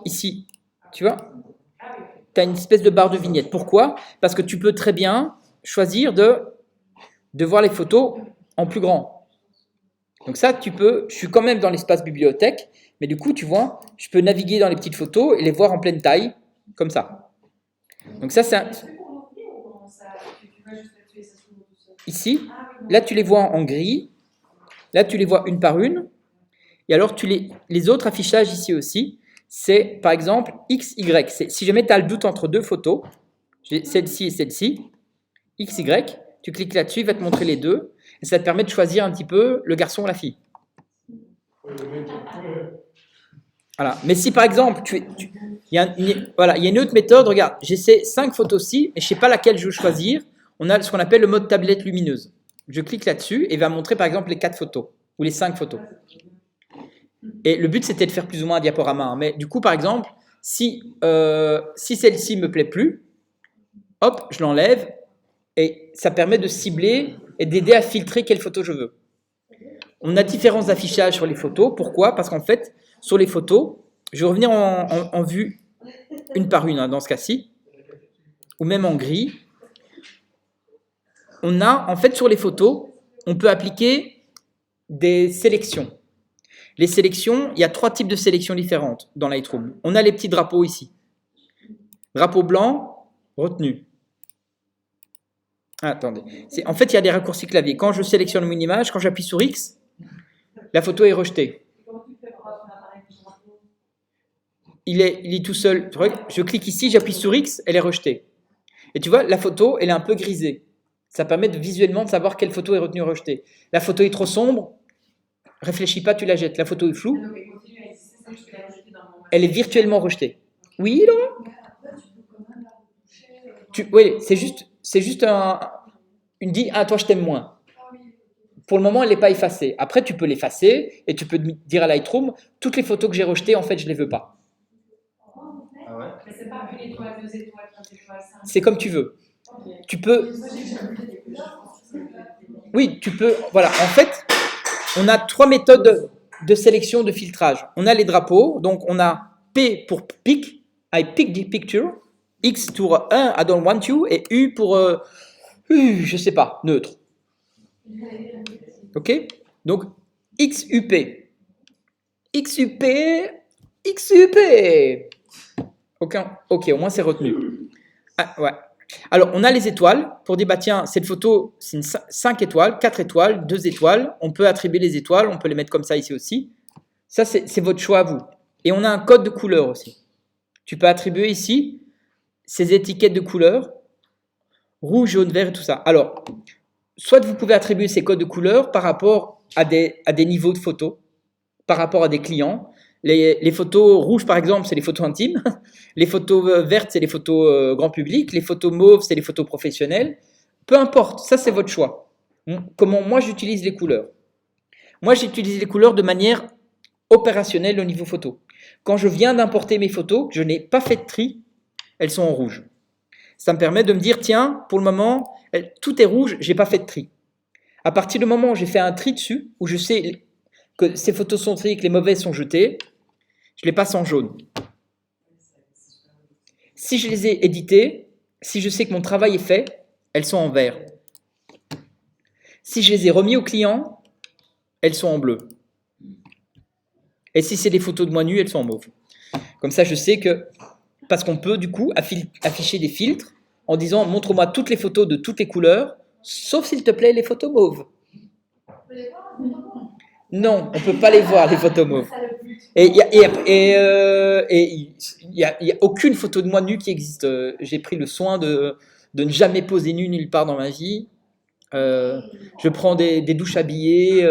Ici, tu vois, tu as une espèce de barre de vignette. Pourquoi? Parce que tu peux très bien choisir de voir les photos en plus grand. Donc ça, je suis quand même dans l'espace bibliothèque, mais du coup, tu vois, je peux naviguer dans les petites photos et les voir en pleine taille, comme ça. Donc ça, c'est un... ici. Là, tu les vois en gris. Là, tu les vois une par une. Et alors, les autres affichages ici aussi, c'est par exemple X, Y. Si jamais tu as le doute entre deux photos, j'ai celle-ci et celle-ci, X, Y, tu cliques là-dessus, il va te montrer les deux. Et ça te permet de choisir un petit peu le garçon ou la fille. Voilà. Mais si par exemple, voilà, il y a une autre méthode, regarde, j'ai ces 5 photos-ci, et je ne sais pas laquelle je veux choisir, on a ce qu'on appelle le mode tablette lumineuse. Je clique là-dessus et il va montrer par exemple les 4 photos, ou les 5 photos. Et le but c'était de faire plus ou moins un diaporama. Hein. Mais du coup, par exemple, si celle-ci ne me plaît plus, hop, je l'enlève, et ça permet de cibler et d'aider à filtrer quelle photo je veux. On a différents affichages sur les photos. Pourquoi? Parce qu'en fait, sur les photos, je vais revenir en vue une par une, hein, dans ce cas-ci, ou même en gris. On a, en fait, sur les photos, on peut appliquer des sélections. Les sélections, il y a 3 types de sélections différentes dans Lightroom. On a les petits drapeaux ici. Drapeau blanc, retenu. Ah, attendez. En fait, il y a des raccourcis clavier. Quand je sélectionne une image, quand j'appuie sur X, la photo est rejetée. Il est tout seul. Je clique ici, j'appuie sur X, elle est rejetée. Et tu vois, la photo, elle est un peu grisée. Ça permet visuellement de savoir quelle photo est retenue ou rejetée. La photo est trop sombre, réfléchis pas, tu la jettes. La photo est floue, elle est virtuellement rejetée. Oui, Laurent? Oui, c'est juste une dit, ah, toi, je t'aime moins. Pour le moment, elle n'est pas effacée. Après, tu peux l'effacer et tu peux dire à Lightroom, toutes les photos que j'ai rejetées, en fait, je ne les veux pas. Ah ouais? Mais c'est pas une étoile, 2 étoiles, 3 étoiles, 5. C'est comme tu veux. Tu peux... Oui, tu peux... Voilà, en fait, on a 3 méthodes de sélection, de filtrage. On a les drapeaux, donc on a P pour pick, I pick the picture, X pour I don't want you, et U pour, je sais pas, neutre. Ok? Donc, XUP. XUP. Ok, au moins c'est retenu. Ah, ouais. Alors, on a les étoiles. Pour dire, bah tiens, cette photo, c'est une 5 étoiles, 4 étoiles, 2 étoiles. On peut attribuer les étoiles, on peut les mettre comme ça ici aussi. Ça, c'est votre choix à vous. Et on a un code de couleur aussi. Tu peux attribuer ici ces étiquettes de couleur, rouge, jaune, vert et tout ça. Alors, soit vous pouvez attribuer ces codes de couleur par rapport à des niveaux de photos, par rapport à des clients. Les photos rouges, par exemple, c'est les photos intimes. Les photos vertes, c'est les photos grand public. Les photos mauves, c'est les photos professionnelles. Peu importe, ça, c'est votre choix. Comment moi, j'utilise les couleurs? Moi, j'utilise les couleurs de manière opérationnelle au niveau photo. Quand je viens d'importer mes photos, je n'ai pas fait de tri, elles sont en rouge. Ça me permet de me dire, tiens, pour le moment, tout est rouge, je n'ai pas fait de tri. À partir du moment où j'ai fait un tri dessus, où je sais que ces photos sont triées, que les mauvaises sont jetées, je les passe en jaune. Si je les ai éditées, si je sais que mon travail est fait, elles sont en vert. Si je les ai remis au client, elles sont en bleu. Et si c'est des photos de moi nue, elles sont en mauve. Comme ça, je sais que... Parce qu'on peut, du coup, afficher des filtres en disant « Montre-moi toutes les photos de toutes les couleurs, sauf, s'il te plaît, les photos mauves. » Non, on ne peut pas les voir, les photos mauves. Et il n'y a aucune photo de moi nue qui existe. J'ai pris le soin de ne jamais poser nu nulle part dans ma vie. Je prends des douches habillées.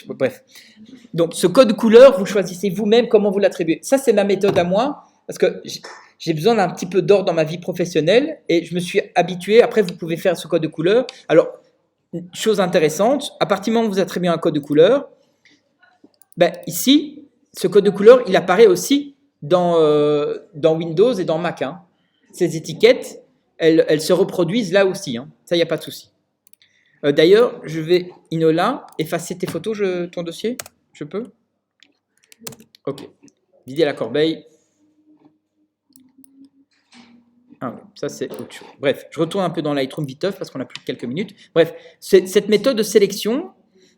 Bref. Donc, ce code couleur, vous choisissez vous-même comment vous l'attribuez. Ça, c'est ma méthode à moi, parce que j'ai besoin d'un petit peu d'ordre dans ma vie professionnelle, et je me suis habitué. Après, vous pouvez faire ce code de couleur. Alors, chose intéressante, à partir du moment où vous attribuez un code de couleur, ben, ici, ce code de couleur, il apparaît aussi dans Windows et dans Mac. Hein. Ces étiquettes, elles se reproduisent là aussi. Hein. Ça, il n'y a pas de souci. D'ailleurs, je vais, Inola, effacer tes photos, ton dossier. Je peux? Ok. Vider la corbeille. Ah, ça, c'est autre chose. Bref, je retourne un peu dans Lightroom viteuf parce qu'on a plus que quelques minutes. Bref, cette méthode de sélection,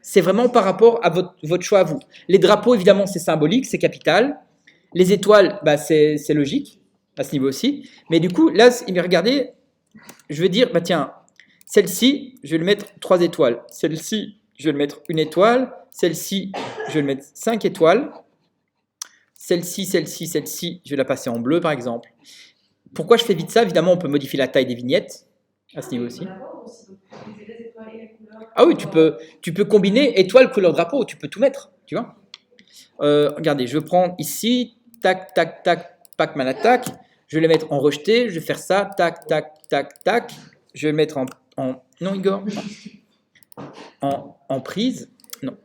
c'est vraiment par rapport à votre choix à vous. Les drapeaux, évidemment, c'est symbolique, c'est capital. Les étoiles, bah, c'est logique, à ce niveau aussi. Mais du coup, là, regardez, je vais dire, bah tiens, celle-ci, je vais le mettre 3 étoiles. Celle-ci, je vais le mettre 1 étoile. Celle-ci, je vais le mettre 5 étoiles. Celle-ci, celle-ci, celle-ci, je vais la passer en bleu par exemple. Pourquoi je fais vite ça? Évidemment, on peut modifier la taille des vignettes à ce niveau aussi. Ah oui, tu peux combiner étoile, couleur drapeau, tu peux tout mettre, tu vois. Regardez, je prends ici, tac, tac, tac, Pac-Man attaque. Je vais le mettre en rejeté, je vais faire ça, tac, tac, tac, tac. Je vais le mettre non, Igor, en prise. Non.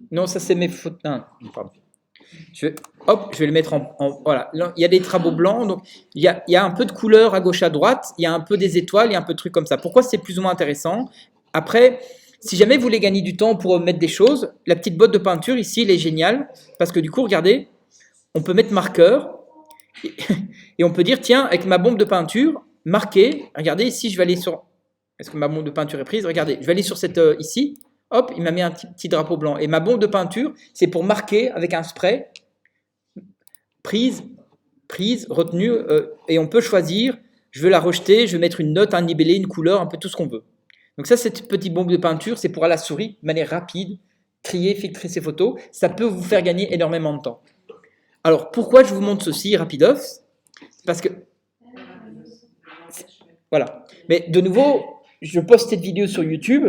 Non, ça c'est mes fautes. Non, pardon. Hop, je vais le mettre voilà. Là, il y a des travaux blancs, donc il y a un peu de couleur à gauche, à droite, il y a un peu des étoiles, il y a un peu de trucs comme ça. Pourquoi c'est plus ou moins intéressant? Après, si jamais vous voulez gagner du temps pour mettre des choses, la petite botte de peinture ici, elle est géniale, parce que du coup, regardez, on peut mettre marqueur, et on peut dire, tiens, avec ma bombe de peinture, marquer, regardez, ici, je vais aller sur... Est-ce que ma bombe de peinture est prise? Regardez, je vais aller sur cette ici, hop, il m'a mis un petit drapeau blanc. Et ma bombe de peinture, c'est pour marquer avec un spray, prise, retenue, et on peut choisir, je veux la rejeter, je veux mettre une note, un libellé, une couleur, un peu tout ce qu'on veut. Donc ça, cette petite bombe de peinture, c'est pour à la souris, de manière rapide, trier, filtrer ses photos. Ça peut vous faire gagner énormément de temps. Alors, pourquoi je vous montre ceci, rapidos? Parce que... Voilà. Mais de nouveau, je poste cette vidéo sur YouTube,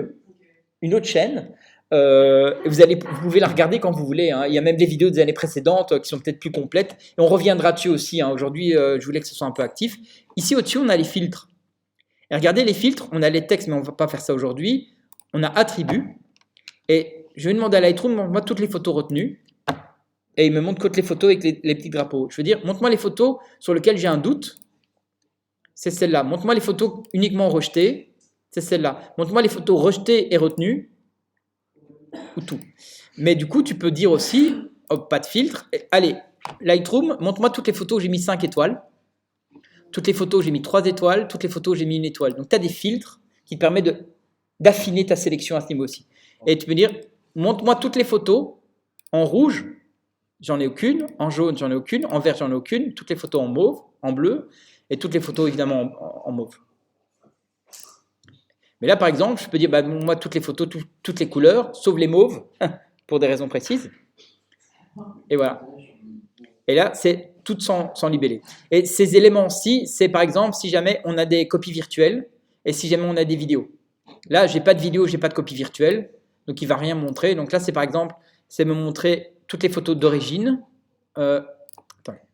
une autre chaîne. Vous pouvez la regarder quand vous voulez. Hein. Il y a même des vidéos des années précédentes qui sont peut-être plus complètes. Et on reviendra dessus aussi. Hein. Aujourd'hui, je voulais que ce soit un peu actif. Ici, au-dessus, on a les filtres. Et regardez les filtres. On a les textes, mais on ne va pas faire ça aujourd'hui. On a attributs. Et je vais demander à Lightroom, montre-moi toutes les photos retenues. Et il me montre toutes les photos avec les petits drapeaux. Je veux dire, montre-moi les photos sur lesquelles j'ai un doute. C'est celle-là. Montre-moi les photos uniquement rejetées. C'est celle-là. Montre-moi les photos rejetées et retenues. Ou tout. Mais du coup, tu peux dire aussi, hop, pas de filtre. Allez, Lightroom, montre-moi toutes les photos où j'ai mis 5 étoiles. Toutes les photos où j'ai mis 3 étoiles. Toutes les photos où j'ai mis 1 étoile. Donc, tu as des filtres qui te permettent d'affiner ta sélection à ce niveau aussi. Et tu peux dire, montre-moi toutes les photos en rouge. J'en ai aucune. En jaune, j'en ai aucune. En vert, j'en ai aucune. Toutes les photos en mauve, en bleu. Et toutes les photos, évidemment, en mauve. Mais là, par exemple, je peux dire, bah, moi, toutes les photos, toutes les couleurs, sauf les mauves, pour des raisons précises. Et voilà. Et là, c'est tout sans libellé. Et ces éléments-ci, c'est par exemple, si jamais on a des copies virtuelles, et si jamais on a des vidéos. Là, j'ai pas de vidéo, j'ai pas de copie virtuelle, donc il va rien montrer. Donc là, c'est par exemple, c'est me montrer toutes les photos d'origine.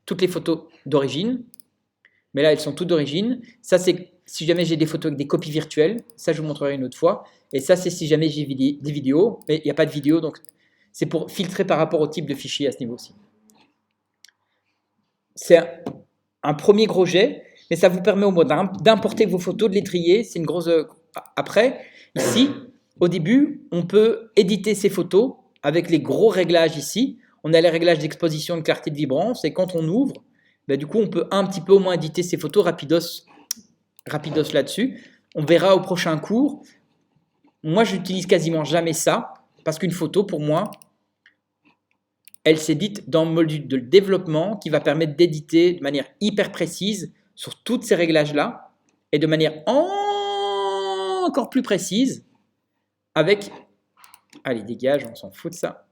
Toutes les photos d'origine. Mais là, elles sont toutes d'origine. Ça, c'est si jamais j'ai des photos avec des copies virtuelles. Ça, je vous montrerai une autre fois. Et ça, c'est si jamais j'ai des vidéos. Mais il n'y a pas de vidéo, donc c'est pour filtrer par rapport au type de fichier à ce niveau-ci. C'est un premier gros jet, mais ça vous permet au moins d'importer vos photos, de les trier. C'est une grosse... Après, ici, au début, on peut éditer ces photos avec les gros réglages ici. On a les réglages d'exposition, de clarté, de vibrance. Et quand on ouvre, ben, du coup, on peut un petit peu au moins éditer ces photos rapidos là-dessus. On verra au prochain cours. Moi, j'utilise quasiment jamais ça parce qu'une photo, pour moi, elle s'édite dans le module de développement qui va permettre d'éditer de manière hyper précise sur tous ces réglages-là et de manière encore plus précise avec... Allez, dégage, on s'en fout de ça.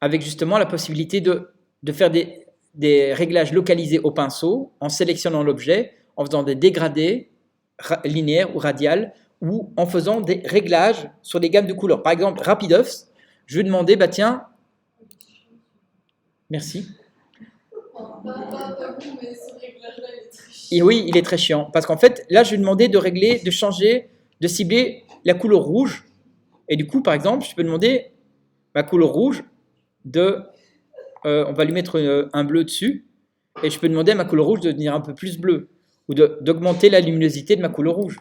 Avec justement la possibilité de faire des réglages localisés au pinceau en sélectionnant l'objet, en faisant des dégradés linéaires ou radiales ou en faisant des réglages sur des gammes de couleurs. Par exemple, Rapidos, je vais demander, bah tiens, merci. Et oui, il est très chiant. Parce qu'en fait, là, je vais demander de régler, de changer, de cibler la couleur rouge. Et du coup, par exemple, je peux demander ma couleur rouge on va lui mettre un bleu dessus. Et je peux demander à ma couleur rouge de devenir un peu plus bleu. Ou d'augmenter la luminosité de ma couleur rouge.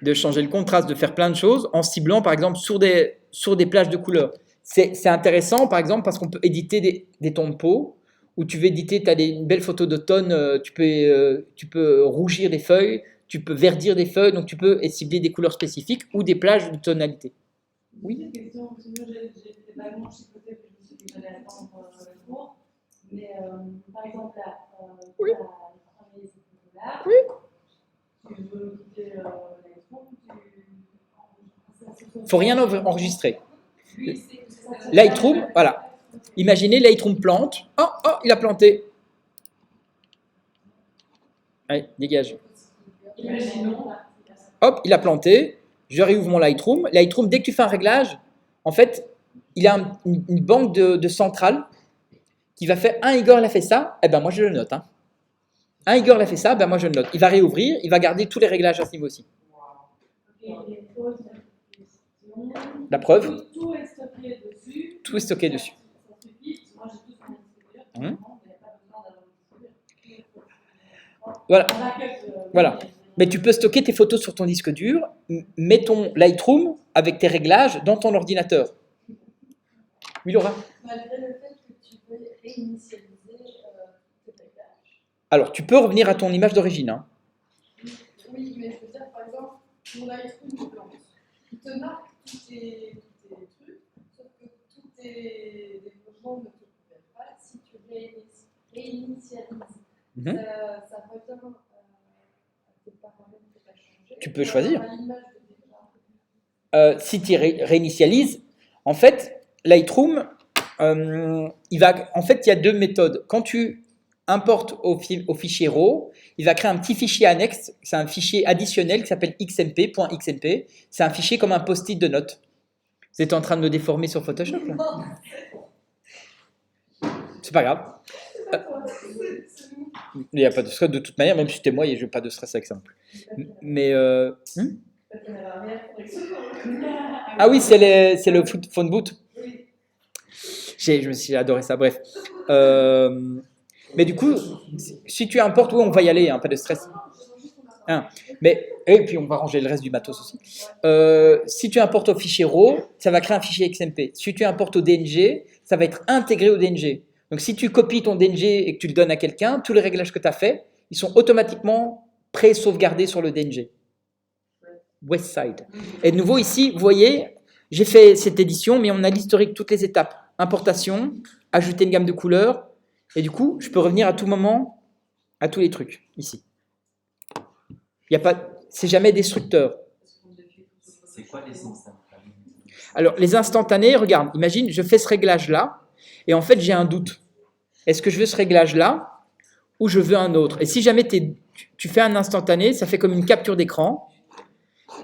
De changer le contraste, de faire plein de choses en ciblant, par exemple, sur des plages de couleurs. C'est intéressant, par exemple, parce qu'on peut éditer des tons de peau, ou tu veux éditer, tu as une belle photo d'automne, tu peux rougir des feuilles, tu peux verdir des feuilles, donc tu peux cibler des couleurs spécifiques ou des plages de tonalité. Oui. Une question, parce que moi j'ai vaguement chipoté, je me suis dit que j'allais attendre le cours, mais par exemple là, oui. travailler réglages. Tu veux quitter Lightroom, Faut rien enregistrer. lui, c'est que ça. Lightroom, voilà. Imaginez Lightroom plante. Oh, il a planté. Allez, dégage. Imaginons. Hop, il a planté. Je réouvre mon Lightroom. Lightroom, dès que tu fais un réglage, en fait, il a une banque de centrales qui va faire Igor l'a fait ça, eh ben moi je le note. Igor l'a fait ça, ben moi je le note. Il va réouvrir, il va garder tous les réglages à ce niveau-ci. La preuve, Tout est stocké dessus. tout est stocké dessus. Ça suffit. Moi, j'ai tout sur mon disque dur. Il n'y a pas besoin d'avoir un disque dur. Voilà. Un backup, Voilà. Mais tu peux stocker tes photos sur ton disque dur, mets ton Lightroom avec tes réglages dans ton ordinateur. Oui, Laura? Malgré le fait que tu veux réinitialiser tes réglages. Alors, tu peux revenir à ton image d'origine. Oui, mais je veux dire, par exemple, mon Lightroom te plante. Il te marque tous tes trucs, sauf que tous tes développements ne te conviennent pas. Si tu réinitialises, ça revient à tes paramètres que tu as changés. Tu peux choisir. À l'image de départ. Si tu réinitialises, en fait, Lightroom, en fait, il y a deux méthodes. Quand tu importes au fichier RAW, il va créer un petit fichier annexe. C'est un fichier additionnel qui s'appelle xmp.xmp. C'est un fichier comme un post-it de notes. Vous êtes en train de me déformer sur Photoshop là? C'est pas grave. Il n'y a pas de stress de toute manière, même si c'était moi, je n'ai pas de stress avec ça non plus. Mais ah oui, c'est le phone boot. Je me suis adoré ça, bref. Mais du coup, si tu importes, oui, on va y aller, pas de stress. Et puis on va ranger le reste du matos aussi. Si tu importes au fichier RAW, ça va créer un fichier XMP. Si tu importes au DNG, ça va être intégré au DNG. Donc si tu copies ton DNG et que tu le donnes à quelqu'un, tous les réglages que tu as faits, ils sont automatiquement pré-sauvegardés sur le DNG. Westside. Et de nouveau ici, vous voyez, j'ai fait cette édition, mais on a l'historique, toutes les étapes. Importation, ajouter une gamme de couleurs, et du coup, je peux revenir à tout moment à tous les trucs, ici. C'est jamais destructeur. C'est quoi les instantanés? Alors, les instantanés, regarde, imagine, je fais ce réglage-là, et en fait, j'ai un doute. Est-ce que je veux ce réglage-là, ou je veux un autre? Et si jamais tu fais un instantané, ça fait comme une capture d'écran,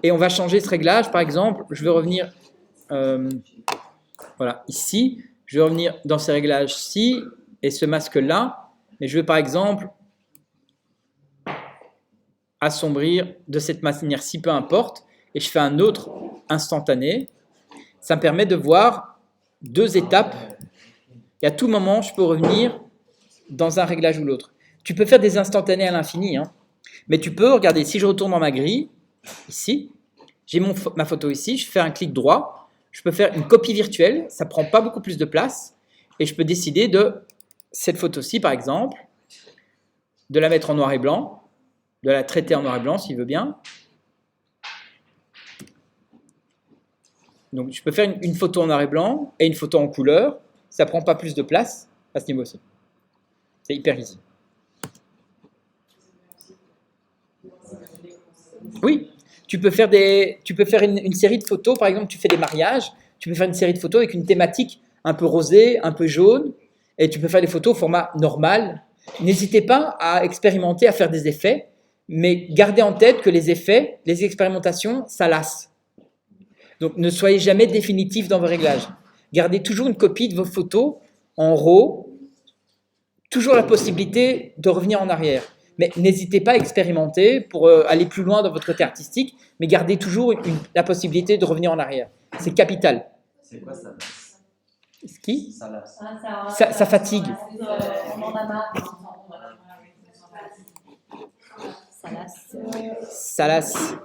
et on va changer ce réglage. Par exemple, je vais revenir voilà, ici. Je vais revenir dans ces réglages-ci et ce masque-là. Mais je veux par exemple assombrir de cette manière-ci, peu importe. Et je fais un autre instantané. Ça me permet de voir deux étapes. Et à tout moment, je peux revenir dans un réglage ou l'autre. Tu peux faire des instantanés à l'infini. Mais tu peux, regardez, si je retourne dans ma grille, ici, j'ai ma photo ici, je fais un clic droit, je peux faire une copie virtuelle, ça ne prend pas beaucoup plus de place, et je peux décider de cette photo-ci, par exemple, de la mettre en noir et blanc, de la traiter en noir et blanc, s'il veut bien. Donc, je peux faire une photo en noir et blanc et une photo en couleur, ça ne prend pas plus de place à ce niveau-ci. C'est hyper easy. Oui. Tu peux faire une série de photos, par exemple, tu fais des mariages, tu peux faire une série de photos avec une thématique un peu rosée, un peu jaune, et tu peux faire des photos au format normal. N'hésitez pas à expérimenter, à faire des effets, mais gardez en tête que les effets, les expérimentations, ça lasse. Donc ne soyez jamais définitif dans vos réglages. Gardez toujours une copie de vos photos en RAW, toujours la possibilité de revenir en arrière. Mais n'hésitez pas à expérimenter pour aller plus loin dans votre côté artistique, mais gardez toujours la possibilité de revenir en arrière. C'est capital. C'est quoi ça? Qui? Ça lasse. Ça fatigue. On en a marre. Ça lasse.